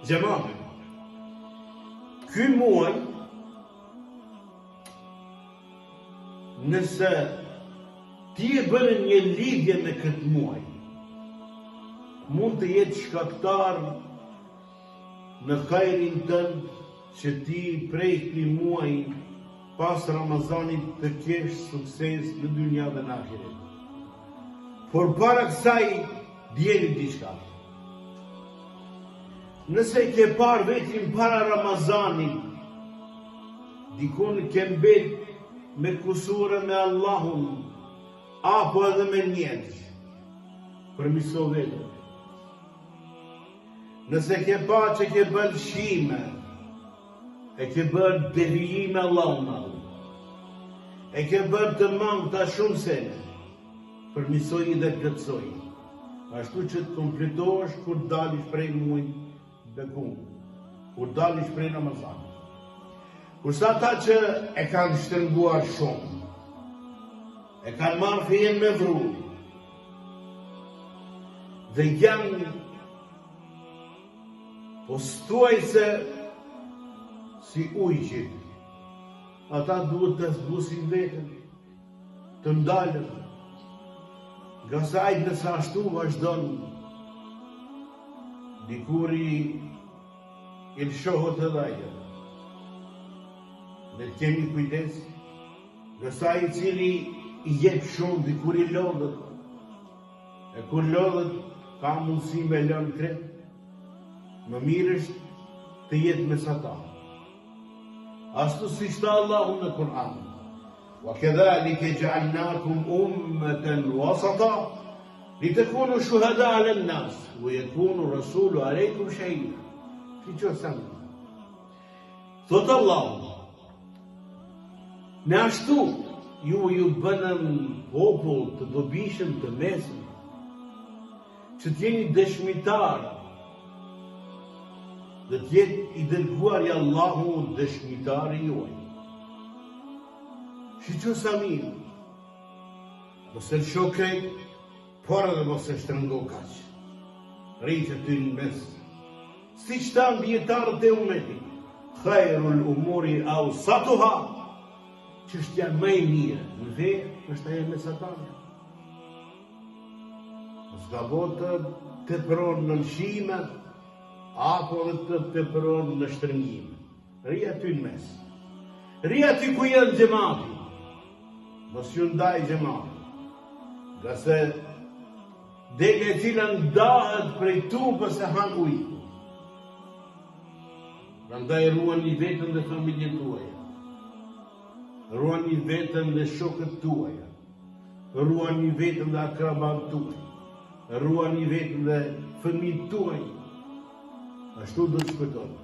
Gjemate, ky muaj, nëse ti e bërë një lidhje me këtë muaj, mund të jetë shkaktar në kajrin tënd që ti prej këtij muaji pas Ramazanit të kesh sukses në dynja dhe në ahiret. Por para kësaj djeni diçka. Nëse ke parë vetëm para Ramazanit, dikun ke mbet me kusure me Allahun, apo edhe me njerëz, përmiso vetëm. Nëse ke pa që ke bërë shime, e ke bërë devijime Allahun, e ke bërë të mangë ta shumë sene, përmisoj dhe plëtsoj, ashtu që të kompletohesh kur dalish prej muajit bekun, kur dalish prej Ramazanit. Kurse ata që e kanë shtërnguar shumë, e kanë marrë fejen me vru, dhe janë postuajse si ujqit, ata duhet të zbusin vetën, të ndalën, nga sa ajtë nëse ashtu vazhdon, dikuri i lëshohët edhe ajo. Ne kemi kujdes, nga sa i cili i jep shumë, dikuri lodhët, e kur lodhët, ka mundësi me lënë krep, më mirë është të jetë mesata. Ashtu si shta Allahu në Kur'an. وَكَذَلِكَ جَعَلْنَاكُمْ أُمَّةً وَسَطًا لِتَكُونُوا شُهَدَاءَ عَلَى النَّاسِ وَيَكُونَ الرَّسُولُ عَلَيْكُمْ شَهِيدًا. Që thënë? Thotë Allahu, me ashtu ju bënën popull të dobishëm të mesëm, që t'jeni dëshmitar, dhe t'jetë i dërguar i Allahu dëshmitari juaj. Shqo sa mirë, mos e lësho krejt, por edhe mos e shtrëngo kaq. Rritë ty në mes. Si që tanë djetarët e umetit, khajrul umuri awsatuha, që është janë më e mirë, në ve, është ajo mesatare. Mos gabon të tepëron në lëshime, apo dhe të tepëron në shtrëngime. Rri aty në mes. Rri aty ku janë xhamati. Mos ju ndaj xhamati. Nga se dele e cila ndahet prej tupës e han ujë. Prandaj ruani vetën dhe familjen tuaja. Ruani vetën dhe shokët tuaja. Ruani vetën dhe akrabat tuaj. Ruani vetën dhe fëmijët tuaj. Ashtu do të shpëtojnë.